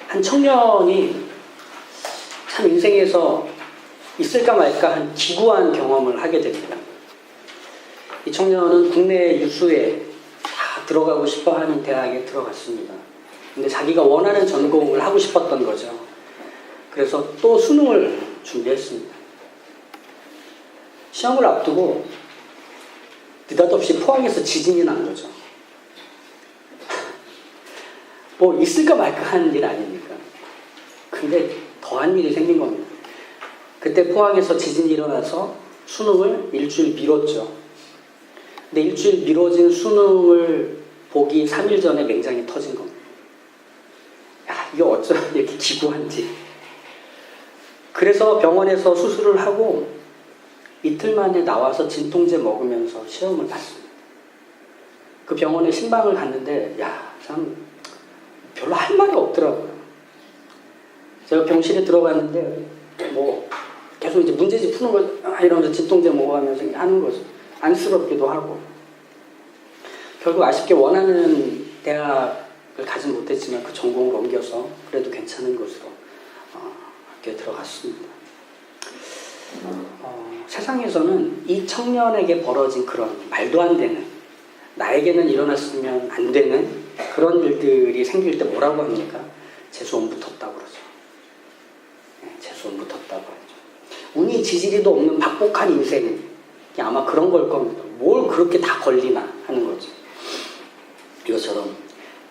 한 청년이 참 인생에서 있을까 말까 한 기구한 경험을 하게 됩니다. 이 청년은 국내 유수에 다 들어가고 싶어 하는 대학에 들어갔습니다. 근데 자기가 원하는 전공을 하고 싶었던 거죠. 그래서 또 수능을 준비했습니다. 시험을 앞두고 느닷없이 포항에서 지진이 난 거죠. 뭐 있을까 말까 하는 일 아닙니까? 근데 더한 일이 생긴 겁니다. 그때 포항에서 지진이 일어나서 수능을 일주일 미뤘죠. 근데 일주일 미뤄진 수능을 보기 3일 전에 맹장이 터진 겁니다. 야, 이게 어쩜 이렇게 기구한지. 그래서 병원에서 수술을 하고 이틀 만에 나와서 진통제 먹으면서 시험을 봤습니다. 그 병원에 신방을 갔는데 참 별로 할 말이 없더라고요. 제가 병실에 들어갔는데 뭐 계속 이제 문제집 푸는 거 이러면서 진통제 먹어가면서 하는 거죠. 안쓰럽기도 하고. 결국 아쉽게 원하는 대학을 가진 못했지만 그 전공을 옮겨서 그래도 괜찮은 곳으로 학교에 들어갔습니다. 세상에서는 이 청년에게 벌어진 그런 말도 안 되는, 나에게는 일어났으면 안 되는 그런 일들이 생길 때 뭐라고 합니까? 재수없는 붙었다고 그러죠. 재수없는 붙었다고 하죠. 운이 지지리도 없는 박복한 인생이 아마 그런 걸 겁니다. 뭘 그렇게 다 걸리나 하는 거죠. 이것처럼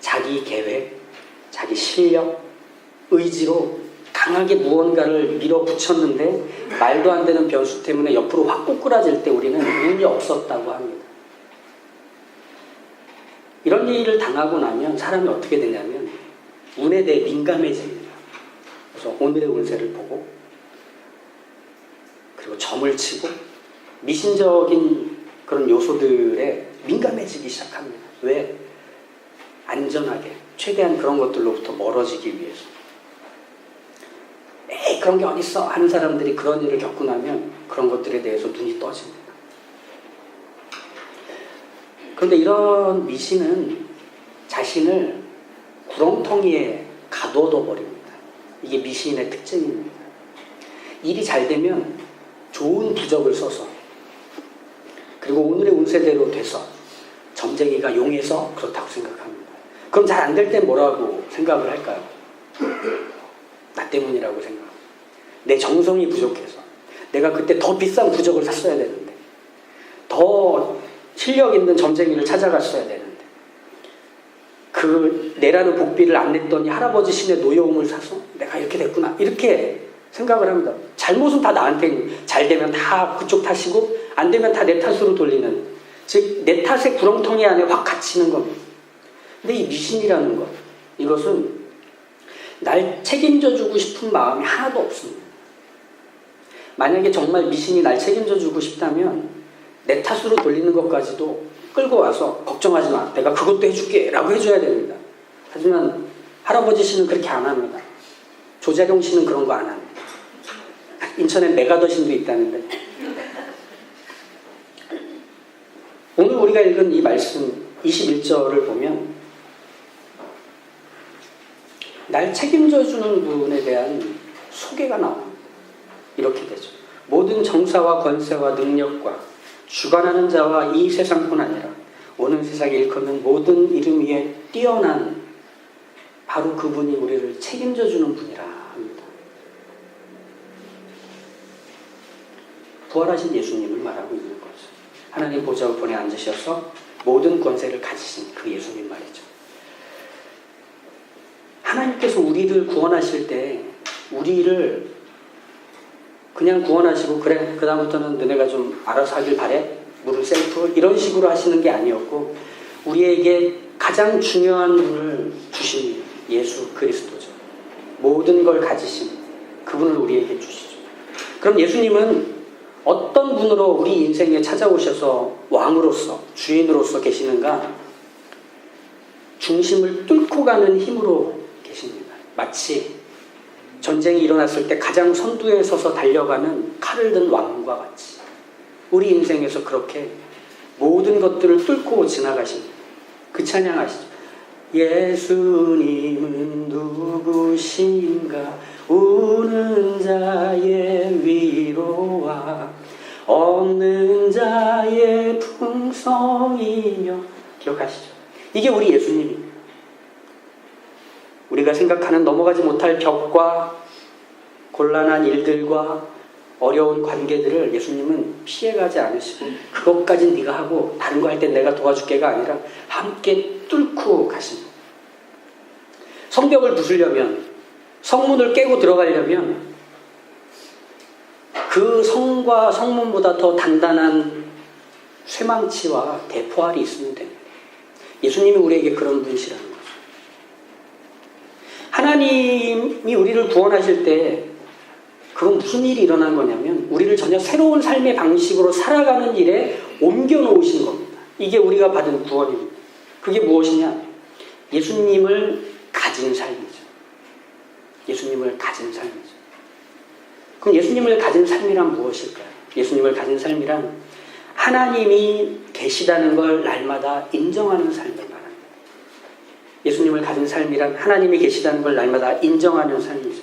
자기 계획, 자기 실력, 의지로 강하게 무언가를 밀어붙였는데 말도 안 되는 변수 때문에 옆으로 확 꼬꾸라질 때 우리는 운이 없었다고 합니다. 이런 일을 당하고 나면 사람이 어떻게 되냐면 운에 대해 민감해집니다. 그래서 오늘의 운세를 보고 그리고 점을 치고 미신적인 그런 요소들에 민감해지기 시작합니다. 왜? 안전하게 최대한 그런 것들로부터 멀어지기 위해서. 에이 그런 게 어딨어 하는 사람들이 그런 일을 겪고 나면 그런 것들에 대해서 눈이 떠집니다. 그런데 이런 미신은 자신을 구렁텅이에 가둬둬 버립니다. 이게 미신의 특징입니다. 일이 잘 되면 좋은 부적을 써서 그리고 오늘의 운세대로 돼서 점쟁이가 용해서 그렇다고 생각합니다. 그럼 잘 안 될 땐 뭐라고 생각을 할까요? 나 때문이라고 생각합니다. 내 정성이 부족해서 내가 그때 더 비싼 부적을 샀어야 되는데 더 실력 있는 점쟁이를 찾아갔어야 되는데 그 내라는 복비를 안 냈더니 할아버지 신의 노여움을 사서 내가 이렇게 됐구나 이렇게 생각을 합니다. 잘못은 다 나한테 잘 되면 다 그쪽 탓이고 안 되면 다 내 탓으로 돌리는, 즉 내 탓의 구렁텅이 안에 확 갇히는 겁니다. 근데 이 미신이라는 것, 이것은 날 책임져 주고 싶은 마음이 하나도 없습니다. 만약에 정말 미신이 날 책임져 주고 싶다면 내 탓으로 돌리는 것까지도 끌고 와서 걱정하지 마, 내가 그것도 해줄게 라고 해줘야 됩니다. 하지만 할아버지 씨는 그렇게 안 합니다. 조자경 씨는 그런 거 안 합니다. 인천에 메가더신도 있다는데. 오늘 우리가 읽은 이 말씀 21절을 보면 날 책임져 주는 분에 대한 소개가 나옵니다. 이렇게 되죠. 모든 정사와 권세와 능력과 주관하는 자와 이 세상뿐 아니라 오는 세상에 일컫는 모든 이름 위에 뛰어난 바로 그분이 우리를 책임져 주는 분이라 합니다. 부활하신 예수님을 말하고 있는 거죠. 하나님 보좌우편에 앉으셔서 모든 권세를 가지신 그 예수님 말이죠. 하나님께서 우리를 구원하실 때 우리를 그냥 구원하시고 그래 그 다음부터는 너네가 좀 알아서 하길 바래 물을 셀프 이런 식으로 하시는 게 아니었고 우리에게 가장 중요한 분을 주신 예수 그리스도죠. 모든 걸 가지신 그분을 우리에게 주시죠. 그럼 예수님은 어떤 분으로 우리 인생에 찾아오셔서 왕으로서 주인으로서 계시는가? 중심을 뚫고 가는 힘으로 계십니다. 마치 전쟁이 일어났을 때 가장 선두에 서서 달려가는 칼을 든 왕과 같이 우리 인생에서 그렇게 모든 것들을 뚫고 지나가십니다. 그 찬양하시죠. 예수님은 누구신가? 우는 자의 위로와 없는 자의 풍성이며. 기억하시죠? 이게 우리 예수님입니다. 우리가 생각하는 넘어가지 못할 벽과 곤란한 일들과 어려운 관계들을 예수님은 피해가지 않으시고, 그것까진 네가 하고 다른 거 할 땐 내가 도와줄게가 아니라 함께 뚫고 가십니다. 성벽을 부수려면, 성문을 깨고 들어가려면 그 성과 성문보다 더 단단한 쇠망치와 대포알이 있으면 됩니다. 예수님이 우리에게 그런 분이시라는 거죠. 하나님이 우리를 구원하실 때 그건 무슨 일이 일어난 거냐면 우리를 전혀 새로운 삶의 방식으로 살아가는 일에 옮겨놓으신 겁니다. 이게 우리가 받은 구원입니다. 그게 무엇이냐? 예수님을 가진 삶이죠. 예수님을 가진 삶이죠. 그럼 예수님을 가진 삶이란 무엇일까요? 예수님을 가진 삶이란 하나님이 계시다는 걸 날마다 인정하는 삶을 말합니다. 예수님을 가진 삶이란 하나님이 계시다는 걸 날마다 인정하는 삶이죠.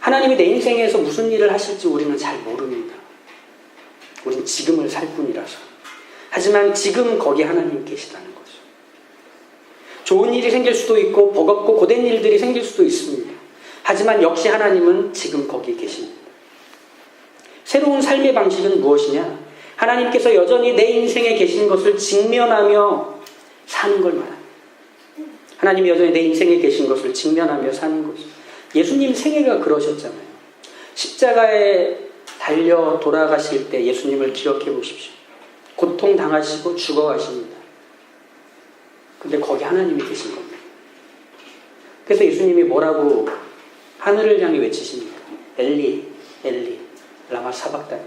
하나님이 내 인생에서 무슨 일을 하실지 우리는 잘 모릅니다. 우린 지금을 살 뿐이라서. 하지만 지금 거기 하나님 계시다는 거죠. 좋은 일이 생길 수도 있고 버겁고 고된 일들이 생길 수도 있습니다. 하지만 역시 하나님은 지금 거기 계십니다. 새로운 삶의 방식은 무엇이냐? 하나님께서 여전히 내 인생에 계신 것을 직면하며 사는 걸 말합니다. 하나님이 여전히 내 인생에 계신 것을 직면하며 사는 거죠. 예수님 생애가 그러셨잖아요. 십자가에 달려 돌아가실 때 예수님을 기억해 보십시오. 고통당하시고 죽어가십니다. 근데 거기 하나님이 계신 겁니다. 그래서 예수님이 뭐라고 하늘을 향해 외치십니까? 엘리, 엘리, 라마 사박다니.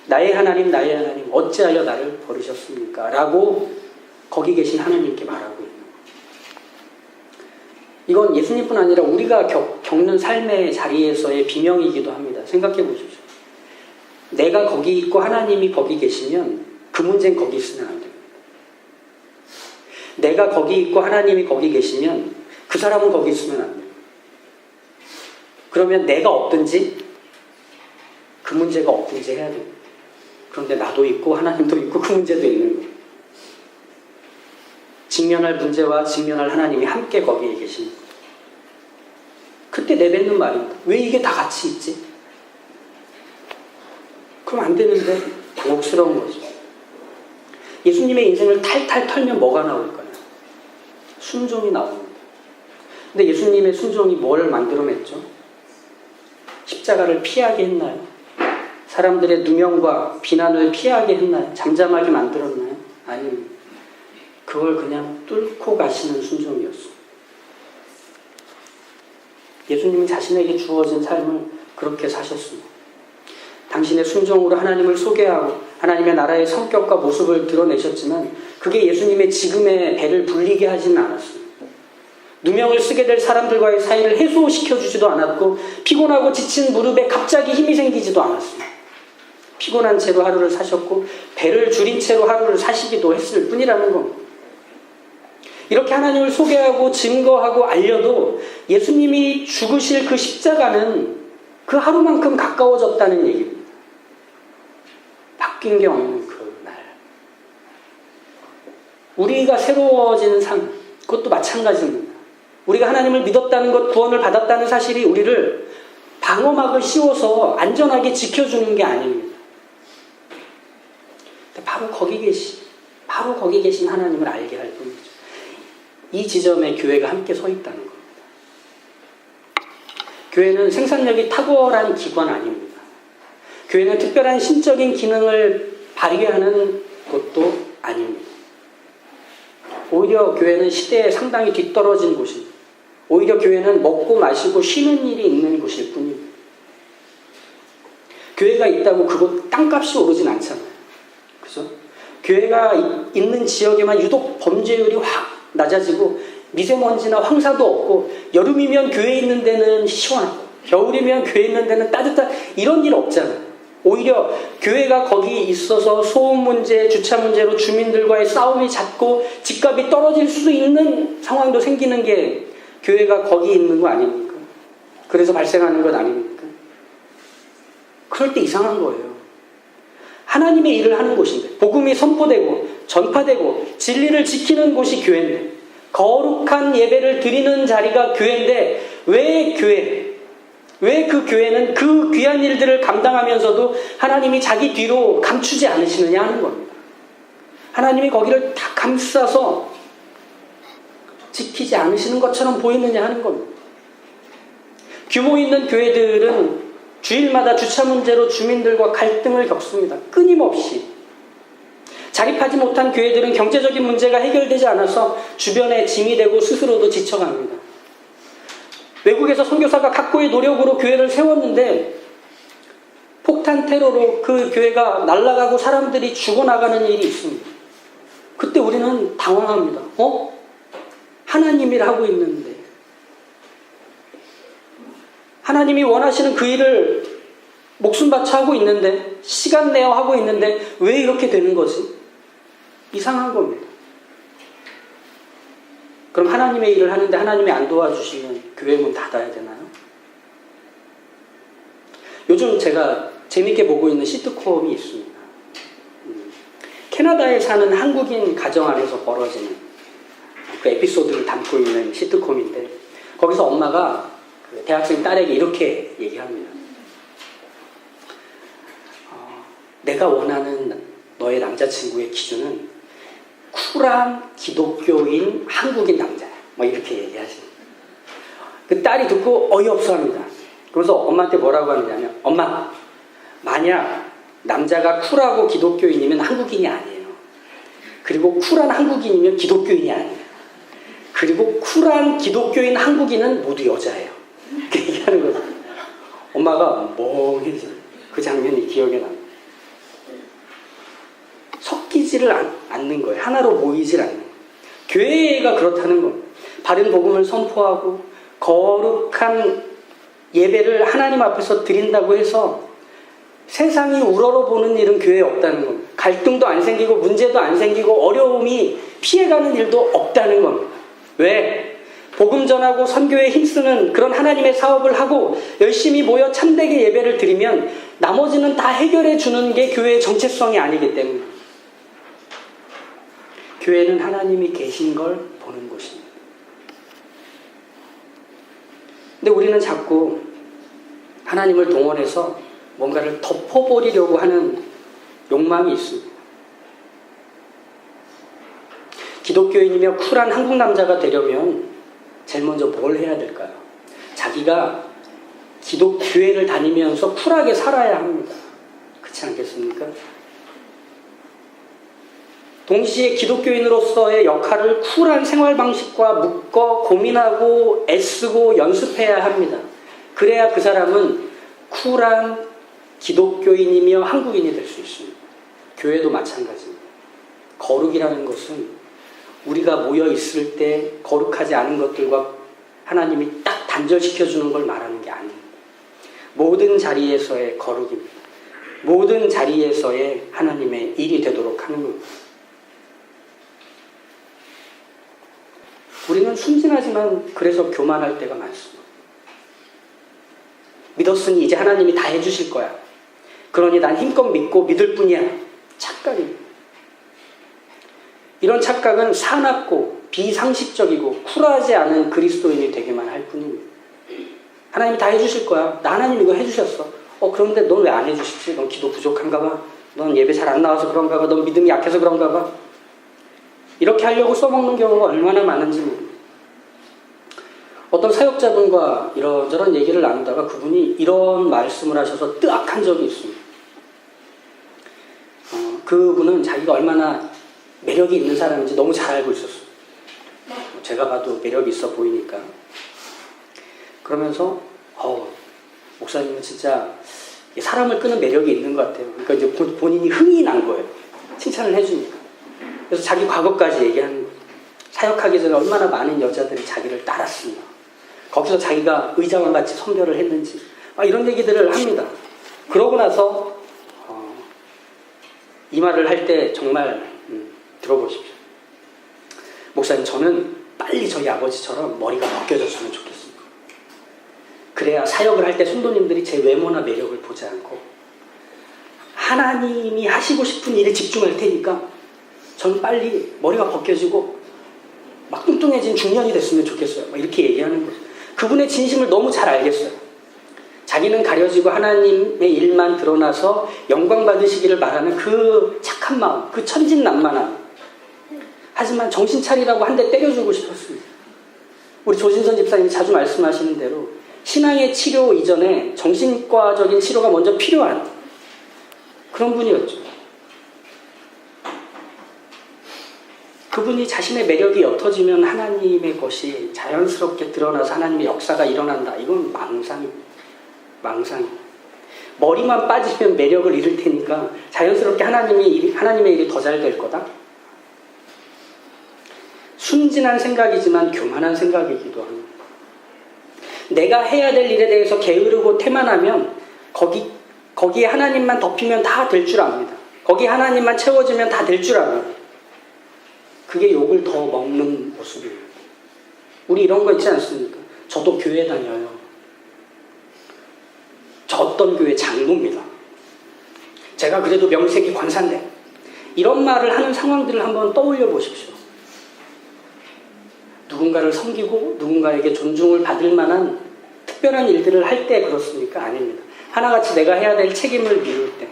나의 하나님, 나의 하나님, 어찌하여 나를 버리셨습니까? 라고 거기 계신 하나님께 말하고 있는 거예요. 이건 예수님뿐 아니라 우리가 겪는 삶의 자리에서의 비명이기도 합니다. 생각해 보십시오. 내가 거기 있고 하나님이 거기 계시면 그 문제는 거기 있으면 안 됩니다. 내가 거기 있고 하나님이 거기 계시면 그 사람은 거기 있으면 안 됩니다. 그러면 내가 없든지 그 문제가 없든지 해야 됩니다. 그런데 나도 있고 하나님도 있고 그 문제도 있는 거예요. 직면할 문제와 직면할 하나님이 함께 거기에 계십니다. 그때 내뱉는 말입니다. 왜 이게 다 같이 있지? 그럼 안 되는데 당혹스러운 거죠. 예수님의 인생을 탈탈 털면 뭐가 나올까요? 순종이 나옵니다. 근데 예수님의 순종이 뭘 만들어냈죠? 십자가를 피하게 했나요? 사람들의 누명과 비난을 피하게 했나요? 잠잠하게 만들었나요? 아닙니다. 그걸 그냥 뚫고 가시는 순종이었어요. 예수님은 자신에게 주어진 삶을 그렇게 사셨습니다. 당신의 순종으로 하나님을 소개하고 하나님의 나라의 성격과 모습을 드러내셨지만 그게 예수님의 지금의 배를 불리게 하지는 않았습니다. 누명을 쓰게 될 사람들과의 사이를 해소시켜주지도 않았고 피곤하고 지친 무릎에 갑자기 힘이 생기지도 않았습니다. 피곤한 채로 하루를 사셨고 배를 줄인 채로 하루를 사시기도 했을 뿐이라는 겁니다. 이렇게 하나님을 소개하고 증거하고 알려도 예수님이 죽으실 그 십자가는 그 하루만큼 가까워졌다는 얘기입니다. 바뀐 게 없는 그 날. 우리가 새로워지는 삶, 그것도 마찬가지입니다. 우리가 하나님을 믿었다는 것, 구원을 받았다는 사실이 우리를 방어막을 씌워서 안전하게 지켜주는 게 아닙니다. 바로 거기 계신 하나님을 알게 할 뿐이죠. 이 지점에 교회가 함께 서 있다는 겁니다. 교회는 생산력이 탁월한 기관 아닙니다. 교회는 특별한 신적인 기능을 발휘하는 것도 아닙니다. 오히려 교회는 시대에 상당히 뒤떨어진 곳입니다. 오히려 교회는 먹고 마시고 쉬는 일이 있는 곳일 뿐입니다. 교회가 있다고 그곳 땅값이 오르진 않잖아요. 그죠? 교회가 있는 지역에만 유독 범죄율이 확 낮아지고 미세먼지나 황사도 없고 여름이면 교회 있는 데는 시원하고 겨울이면 교회 있는 데는 따뜻한 이런 일 없잖아요. 오히려 교회가 거기 있어서 소음 문제, 주차 문제로 주민들과의 싸움이 잦고 집값이 떨어질 수 있는 상황도 생기는 게 교회가 거기 있는 거 아닙니까? 그래서 발생하는 것 아닙니까? 그럴 때 이상한 거예요. 하나님의 일을 하는 곳인데, 복음이 선포되고 전파되고 진리를 지키는 곳이 교회인데, 거룩한 예배를 드리는 자리가 교회인데, 왜 그 교회는 그 귀한 일들을 감당하면서도 하나님이 자기 뒤로 감추지 않으시느냐 하는 겁니다. 하나님이 거기를 다 감싸서 지키지 않으시는 것처럼 보이느냐 하는 겁니다. 규모 있는 교회들은 주일마다 주차 문제로 주민들과 갈등을 겪습니다. 끊임없이. 자립하지 못한 교회들은 경제적인 문제가 해결되지 않아서 주변에 짐이 되고 스스로도 지쳐갑니다. 외국에서 선교사가 각고의 노력으로 교회를 세웠는데 폭탄 테러로 그 교회가 날아가고 사람들이 죽어나가는 일이 있습니다. 그때 우리는 당황합니다. 하나님이 하고 있는데, 하나님이 원하시는 그 일을 목숨 바쳐 하고 있는데, 시간 내어 하고 있는데 왜 이렇게 되는 거지? 이상한 겁니다. 그럼 하나님의 일을 하는데 하나님이 안 도와주시면 교회 문 닫아야 되나요? 요즘 제가 재밌게 보고 있는 시트콤이 있습니다. 캐나다에 사는 한국인 가정 안에서 벌어지는 그 에피소드를 담고 있는 시트콤인데, 거기서 엄마가 그 대학생 딸에게 이렇게 얘기합니다. 내가 원하는 너의 남자친구의 기준은 쿨한 기독교인 한국인 남자야. 이렇게 얘기하십니다. 그 딸이 듣고 어이없어 합니다. 그래서 엄마한테 뭐라고 하느냐면, 엄마, 만약 남자가 쿨하고 기독교인이면 한국인이 아니에요. 그리고 쿨한 한국인이면 기독교인이 아니에요. 그리고 쿨한 기독교인 한국인은 모두 여자예요. 이렇게 얘기하는 거죠. 엄마가 멍해져. 그 장면이 기억에 납니다. 섞이지를 않는 거예요. 하나로 모이질 않는 거예요. 교회가 그렇다는 겁니다. 바른 복음을 선포하고 거룩한 예배를 하나님 앞에서 드린다고 해서 세상이 우러러보는 일은 교회에 없다는 겁니다. 갈등도 안 생기고 문제도 안 생기고 어려움이 피해가는 일도 없다는 겁니다. 왜? 복음 전하고 선교에 힘쓰는 그런 하나님의 사업을 하고 열심히 모여 참되게 예배를 드리면 나머지는 다 해결해 주는 게 교회의 정체성이 아니기 때문에. 교회는 하나님이 계신 걸 보는 곳입니다. 근데 우리는 자꾸 하나님을 동원해서 뭔가를 덮어버리려고 하는 욕망이 있습니다. 기독교인이며 쿨한 한국 남자가 되려면 제일 먼저 뭘 해야 될까요? 자기가 기독교회를 다니면서 쿨하게 살아야 합니다. 그렇지 않겠습니까? 동시에 기독교인으로서의 역할을 쿨한 생활 방식과 묶어 고민하고 애쓰고 연습해야 합니다. 그래야 그 사람은 쿨한 기독교인이며 한국인이 될 수 있습니다. 교회도 마찬가지입니다. 거룩이라는 것은 우리가 모여 있을 때 거룩하지 않은 것들과 하나님이 딱 단절시켜주는 걸 말하는 게 아닙니다. 모든 자리에서의 거룩입니다. 모든 자리에서의 하나님의 일이 되도록 하는 겁니다. 우리는 순진하지만 그래서 교만할 때가 많습니다. 믿었으니 이제 하나님이 다 해주실 거야. 그러니 난 힘껏 믿고 믿을 뿐이야. 착각입니다. 이런 착각은 사납고 비상식적이고 쿨하지 않은 그리스도인이 되게만 할 뿐입니다. 하나님이 다 해주실 거야. 나 하나님 이거 해주셨어. 그런데 넌 왜 안 해주시지? 넌 기도 부족한가 봐. 넌 예배 잘 안 나와서 그런가 봐. 넌 믿음이 약해서 그런가 봐. 이렇게 하려고 써먹는 경우가 얼마나 많은지 모릅니다. 어떤 사역자분과 이런저런 얘기를 나누다가 그분이 이런 말씀을 하셔서 뜨악한 적이 있습니다. 그분은 자기가 얼마나 매력이 있는 사람인지 너무 잘 알고 있었어요. 제가 봐도 매력이 있어 보이니까. 그러면서 목사님은 진짜 사람을 끄는 매력이 있는 것 같아요. 그러니까 이제 본인이 흥이 난 거예요. 칭찬을 해주니까. 그래서 자기 과거까지 얘기하는 거예요. 사역하기 전에 얼마나 많은 여자들이 자기를 따랐으며 거기서 자기가 의자와 같이 선별을 했는지 이런 얘기들을 합니다. 그러고 나서 이 말을 할 때 정말 들어보십시오. 목사님, 저는 빨리 저희 아버지처럼 머리가 벗겨졌으면 좋겠습니다. 그래야 사역을 할 때 성도님들이 제 외모나 매력을 보지 않고 하나님이 하시고 싶은 일에 집중할 테니까 저는 빨리 머리가 벗겨지고 막 뚱뚱해진 중년이 됐으면 좋겠어요. 막 이렇게 얘기하는 거죠. 그분의 진심을 너무 잘 알겠어요. 자기는 가려지고 하나님의 일만 드러나서 영광 받으시기를 바라는 그 착한 마음, 그 천진난만함. 하지만 정신 차리라고 한 대 때려주고 싶었습니다. 우리 조신선 집사님이 자주 말씀하시는 대로 신앙의 치료 이전에 정신과적인 치료가 먼저 필요한 그런 분이었죠. 그분이 자신의 매력이 옅어지면 하나님의 것이 자연스럽게 드러나서 하나님의 역사가 일어난다. 이건 망상입니다. 망상입니다. 머리만 빠지면 매력을 잃을 테니까 자연스럽게 하나님의 일이 더 잘 될 거다. 순진한 생각이지만 교만한 생각이기도 합니다. 내가 해야 될 일에 대해서 게으르고 태만하면 거기에 하나님만 덮이면 다 될 줄 압니다. 거기에 하나님만 채워지면 다 될 줄 압니다. 그게 욕을 더 먹는 모습이에요. 우리 이런 거 있지 않습니까? 저도 교회 다녀요. 저 어떤 교회 장로입니다. 제가 그래도 명색이 권사인데. 이런 말을 하는 상황들을 한번 떠올려 보십시오. 누군가를 섬기고 누군가에게 존중을 받을 만한 특별한 일들을 할 때 그렇습니까? 아닙니다. 하나같이 내가 해야 될 책임을 미룰 때,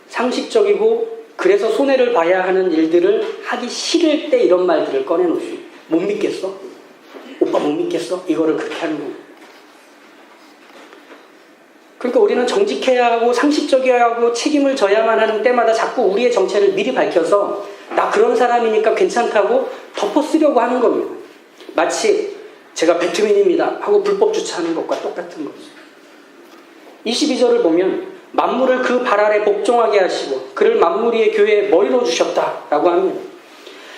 상식적이고 그래서 손해를 봐야 하는 일들을 하기 싫을 때 이런 말들을 꺼내놓습니다. 못 믿겠어? 오빠 못 믿겠어? 이거를 그렇게 하는 겁니다. 그러니까 우리는 정직해야 하고 상식적이어야 하고 책임을 져야만 하는 때마다 자꾸 우리의 정체를 미리 밝혀서 나 그런 사람이니까 괜찮다고 덮어쓰려고 하는 겁니다. 마치 제가 배트맨입니다 하고 불법 주차하는 것과 똑같은 거죠. 22절을 보면 만물을 그 발 아래 복종하게 하시고 그를 만물 위의 교회의 머리로 주셨다라고 합니다.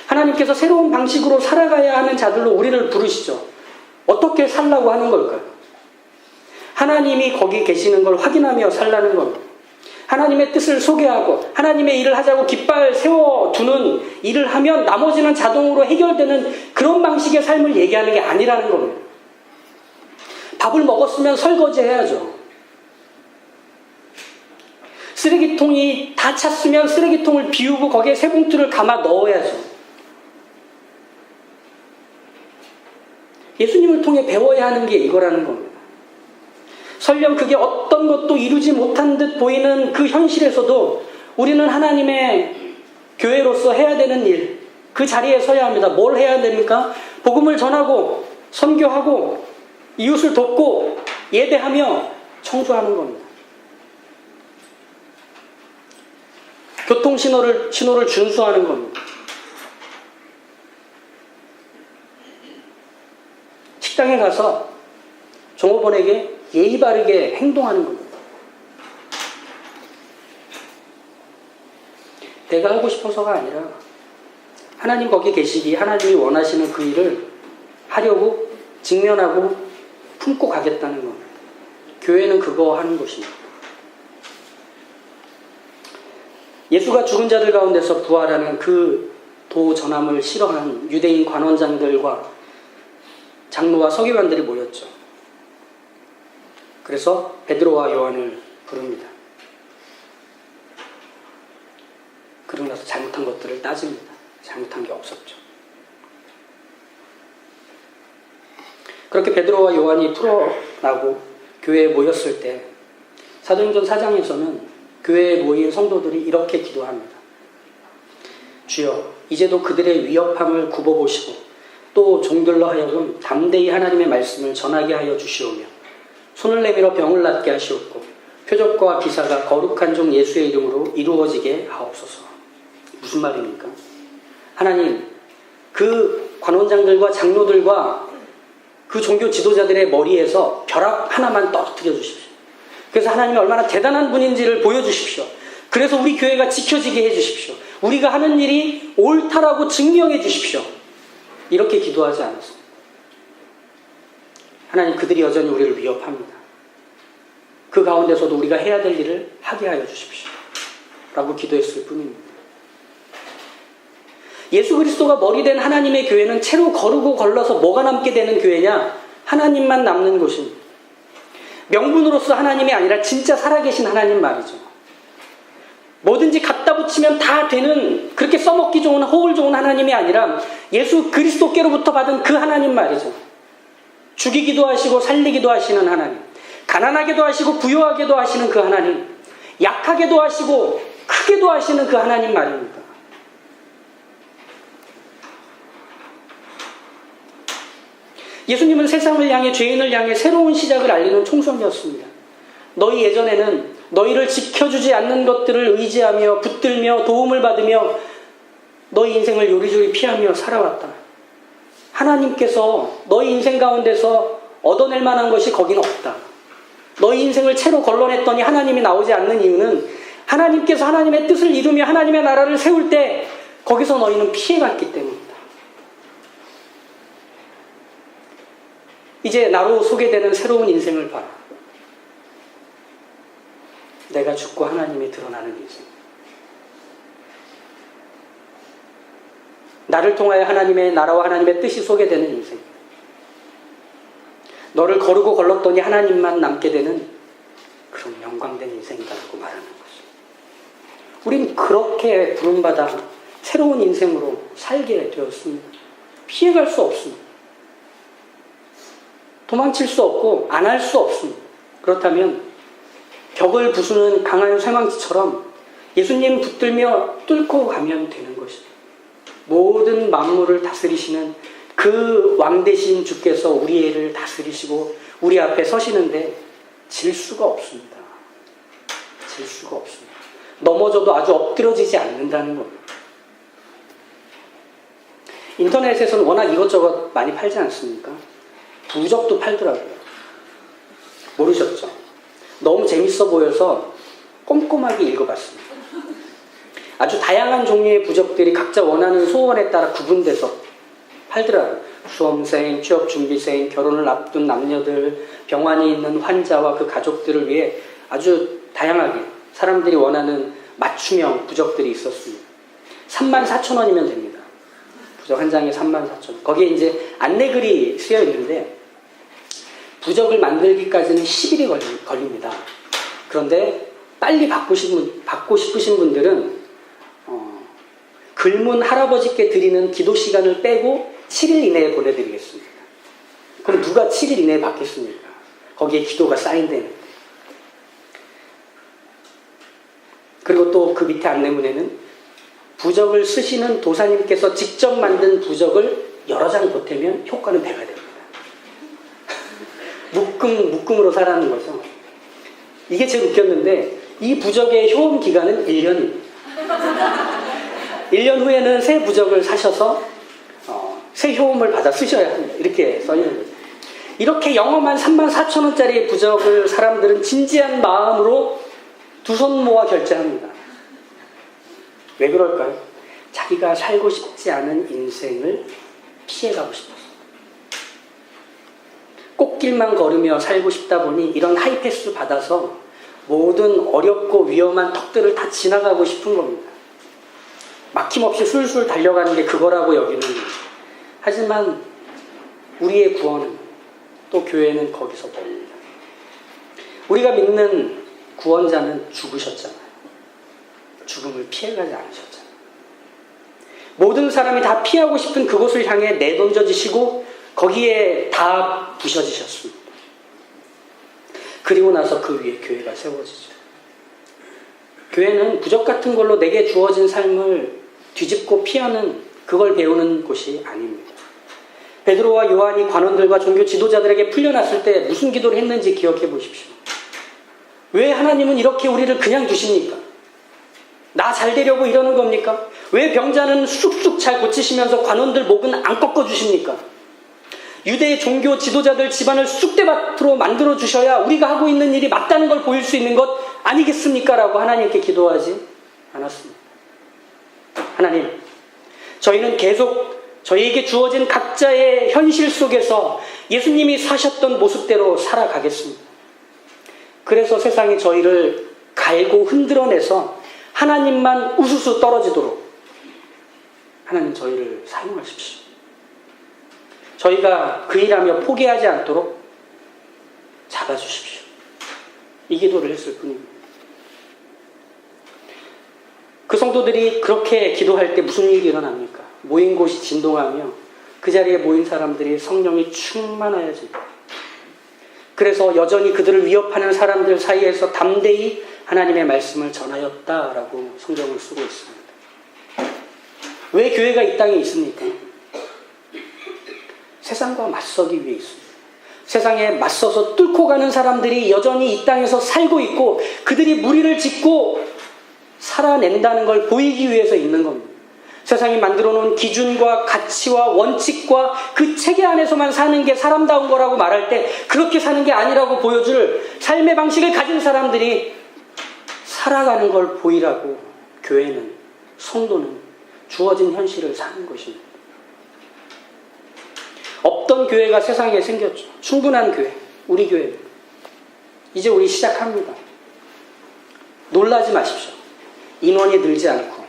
하나님께서 새로운 방식으로 살아가야 하는 자들로 우리를 부르시죠. 어떻게 살라고 하는 걸까요? 하나님이 거기 계시는 걸 확인하며 살라는 겁니다. 하나님의 뜻을 소개하고 하나님의 일을 하자고 깃발 세워두는 일을 하면 나머지는 자동으로 해결되는 그런 방식의 삶을 얘기하는 게 아니라는 겁니다. 밥을 먹었으면 설거지 해야죠. 쓰레기통이 다 찼으면 쓰레기통을 비우고 거기에 새 봉투를 감아 넣어야죠. 예수님을 통해 배워야 하는 게 이거라는 겁니다. 설령 그게 어떤 것도 이루지 못한 듯 보이는 그 현실에서도 우리는 하나님의 교회로서 해야 되는 일, 그 자리에 서야 합니다. 뭘 해야 됩니까? 복음을 전하고 선교하고 이웃을 돕고 예배하며 청소하는 겁니다. 교통신호를 준수하는 겁니다. 식당에 가서 종업원에게 예의 바르게 행동하는 겁니다. 내가 하고 싶어서가 아니라 하나님 거기 계시기, 하나님이 원하시는 그 일을 하려고 직면하고 품고 가겠다는 겁니다. 교회는 그거 하는 곳입니다. 예수가 죽은 자들 가운데서 부활하는 그 도 전함을 싫어한 유대인 관원장들과 장로와 서기관들이 모였죠. 그래서 베드로와 요한을 부릅니다. 그러고 나서 잘못한 것들을 따집니다. 잘못한 게 없었죠. 그렇게 베드로와 요한이 풀어나고 교회에 모였을 때 사도행전 4장에서는 교회에 모인 성도들이 이렇게 기도합니다. 주여, 이제도 그들의 위협함을 굽어보시고 또 종들로 하여금 담대히 하나님의 말씀을 전하게 하여 주시오며 손을 내밀어 병을 낫게 하시옵고 표적과 기사가 거룩한 종 예수의 이름으로 이루어지게 하옵소서. 무슨 말입니까? 하나님, 그 관원장들과 장로들과 그 종교 지도자들의 머리에서 벼락 하나만 떨어뜨려 주십시오. 그래서 하나님이 얼마나 대단한 분인지를 보여주십시오. 그래서 우리 교회가 지켜지게 해주십시오. 우리가 하는 일이 옳다라고 증명해 주십시오. 이렇게 기도하지 않았습니다. 하나님, 그들이 여전히 우리를 위협합니다. 그 가운데서도 우리가 해야 될 일을 하게 하여 주십시오. 라고 기도했을 뿐입니다. 예수 그리스도가 머리 된 하나님의 교회는 채로 거르고 걸러서 뭐가 남게 되는 교회냐? 하나님만 남는 곳입니다. 명분으로서 하나님이 아니라 진짜 살아계신 하나님 말이죠. 뭐든지 갖다 붙이면 다 되는, 그렇게 써먹기 좋은, 호울 좋은 하나님이 아니라 예수 그리스도께로부터 받은 그 하나님 말이죠. 죽이기도 하시고 살리기도 하시는 하나님, 가난하게도 하시고 부유하게도 하시는 그 하나님, 약하게도 하시고 크게도 하시는 그 하나님 말입니다. 예수님은 세상을 향해, 죄인을 향해 새로운 시작을 알리는 총성이었습니다. 너희 예전에는 너희를 지켜주지 않는 것들을 의지하며 붙들며 도움을 받으며 너희 인생을 요리조리 피하며 살아왔다. 하나님께서 너희 인생 가운데서 얻어낼 만한 것이 거긴 없다. 너희 인생을 채로 걸러냈더니 하나님이 나오지 않는 이유는 하나님께서 하나님의 뜻을 이루며 하나님의 나라를 세울 때 거기서 너희는 피해갔기 때문이다. 이제 나로 소개되는 새로운 인생을 봐라. 내가 죽고 하나님이 드러나는 인생. 나를 통하여 하나님의 나라와 하나님의 뜻이 소개되는 인생. 너를 거르고 걸렀더니 하나님만 남게 되는 그런 영광된 인생이다라고 말하는 것입니다. 우린 그렇게 부름받아 새로운 인생으로 살게 되었습니다. 피해갈 수 없습니다. 도망칠 수 없고 안 할 수 없습니다. 그렇다면 벽을 부수는 강한 쇠망치처럼 예수님 붙들며 뚫고 가면 되는 것입니다. 모든 만물을 다스리시는 그 왕 되신 주께서 우리를 다스리시고 우리 앞에 서시는데 질 수가 없습니다. 질 수가 없습니다. 넘어져도 아주 엎드러지지 않는다는 겁니다. 인터넷에서는 워낙 이것저것 많이 팔지 않습니까? 부적도 팔더라고요. 모르셨죠? 너무 재밌어 보여서 꼼꼼하게 읽어봤습니다. 아주 다양한 종류의 부적들이 각자 원하는 소원에 따라 구분돼서 팔더라고요. 수험생, 취업준비생, 결혼을 앞둔 남녀들, 병환이 있는 환자와 그 가족들을 위해 아주 다양하게 사람들이 원하는 맞춤형 부적들이 있었습니다. 34,000원이면 됩니다. 부적 한 장에 34,000원. 거기에 이제 안내글이 쓰여 있는데 부적을 만들기까지는 10일이 걸립니다. 그런데 빨리 받고 싶으신 분들은 글문 할아버지께 드리는 기도 시간을 빼고 7일 이내에 보내드리겠습니다. 그럼 누가 7일 이내에 받겠습니까? 거기에 기도가 사인되는. 그리고 또 그 밑에 안내문에는 부적을 쓰시는 도사님께서 직접 만든 부적을 여러 장 보태면 효과는 배가 됩니다. 묶음으로 사라는 거죠. 이게 제일 웃겼는데 이 부적의 효험 기간은 1년입니다. 1년 후에는 새 부적을 사셔서 새 효험을 받아 쓰셔야 합니다. 이렇게 써있는 거죠. 이렇게 영험한 34,000원짜리 부적을 사람들은 진지한 마음으로 두 손 모아 결제합니다. 왜 그럴까요? 자기가 살고 싶지 않은 인생을 피해가고 싶어서. 꽃길만 걸으며 살고 싶다 보니 이런 하이패스 받아서 모든 어렵고 위험한 턱들을 다 지나가고 싶은 겁니다. 막힘없이 술술 달려가는 게 그거라고 여기는 거죠. 하지만 우리의 구원은, 또 교회는 거기서 멉니다. 우리가 믿는 구원자는 죽으셨잖아요. 죽음을 피해가지 않으셨잖아요. 모든 사람이 다 피하고 싶은 그곳을 향해 내던져지시고 거기에 다 부셔지셨습니다. 그리고 나서 그 위에 교회가 세워지죠. 교회는 부적 같은 걸로 내게 주어진 삶을 뒤집고 피하는, 그걸 배우는 곳이 아닙니다. 베드로와 요한이 관원들과 종교 지도자들에게 풀려났을 때 무슨 기도를 했는지 기억해 보십시오. 왜 하나님은 이렇게 우리를 그냥 두십니까? 나 잘 되려고 이러는 겁니까? 왜 병자는 쑥쑥 잘 고치시면서 관원들 목은 안 꺾어주십니까? 유대의 종교 지도자들 집안을 쑥대밭으로 만들어 주셔야 우리가 하고 있는 일이 맞다는 걸 보일 수 있는 것 아니겠습니까? 라고 하나님께 기도하지 않았습니다. 하나님, 저희는 계속 저희에게 주어진 각자의 현실 속에서 예수님이 사셨던 모습대로 살아가겠습니다. 그래서 세상이 저희를 갈고 흔들어내서 하나님만 우수수 떨어지도록 하나님 저희를 사용하십시오. 저희가 그 일하며 포기하지 않도록 잡아주십시오. 이 기도를 했을 뿐입니다. 그 성도들이 그렇게 기도할 때 무슨 일이 일어납니까? 모인 곳이 진동하며 그 자리에 모인 사람들이 성령이 충만하여집니다. 그래서 여전히 그들을 위협하는 사람들 사이에서 담대히 하나님의 말씀을 전하였다라고 성경을 쓰고 있습니다. 왜 교회가 이 땅에 있습니까? 세상과 맞서기 위해 있습니다. 세상에 맞서서 뚫고 가는 사람들이 여전히 이 땅에서 살고 있고 그들이 무리를 짓고 살아낸다는 걸 보이기 위해서 있는 겁니다. 세상이 만들어 놓은 기준과 가치와 원칙과 그 체계 안에서만 사는 게 사람다운 거라고 말할 때 그렇게 사는 게 아니라고 보여줄 삶의 방식을 가진 사람들이 살아가는 걸 보이라고 교회는, 성도는 주어진 현실을 사는 것입니다. 없던 교회가 세상에 생겼죠. 충분한 교회, 우리 교회입니다. 이제 우리 시작합니다. 놀라지 마십시오. 인원이 늘지 않고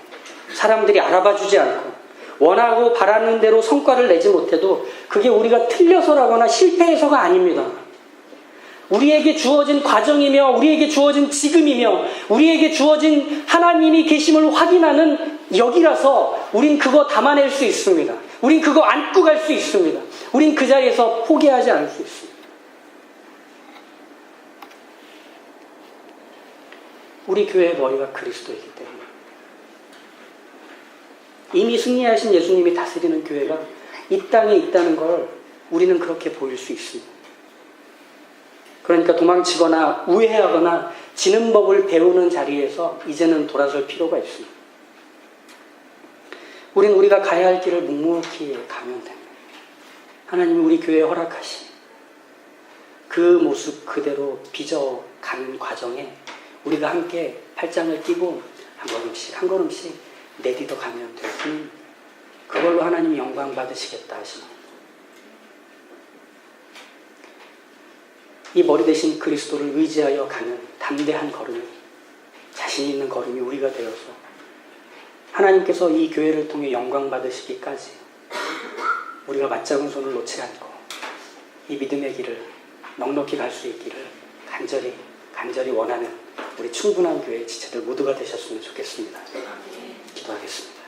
사람들이 알아봐 주지 않고 원하고 바라는 대로 성과를 내지 못해도 그게 우리가 틀려서라거나 실패해서가 아닙니다. 우리에게 주어진 과정이며 우리에게 주어진 지금이며 우리에게 주어진 하나님이 계심을 확인하는 여기라서 우린 그거 담아낼 수 있습니다. 우린 그거 안고 갈 수 있습니다. 우린 그 자리에서 포기하지 않을 수 있습니다. 우리 교회의 머리가 그리스도이기 때문에 이미 승리하신 예수님이 다스리는 교회가 이 땅에 있다는 걸 우리는 그렇게 보일 수 있습니다. 그러니까 도망치거나 우회하거나 지는 법을 배우는 자리에서 이제는 돌아설 필요가 있습니다. 우린 우리가 가야 할 길을 묵묵히 가면 됩니다. 하나님이 우리 교회에 허락하신 그 모습 그대로 빚어가는 과정에 우리가 함께 팔짱을 끼고 한 걸음씩 한 걸음씩 내딛어 가면 될 뿐 그걸로 하나님이 영광 받으시겠다 하시는 이 머리 대신 그리스도를 의지하여 가는 담대한 걸음이 자신 있는 걸음이 우리가 되어서 하나님께서 이 교회를 통해 영광 받으시기까지 우리가 맞잡은 손을 놓지 않고 이 믿음의 길을 넉넉히 갈 수 있기를 간절히 원하는 우리 충분한 교회 지체들 모두가 되셨으면 좋겠습니다. 기도하겠습니다.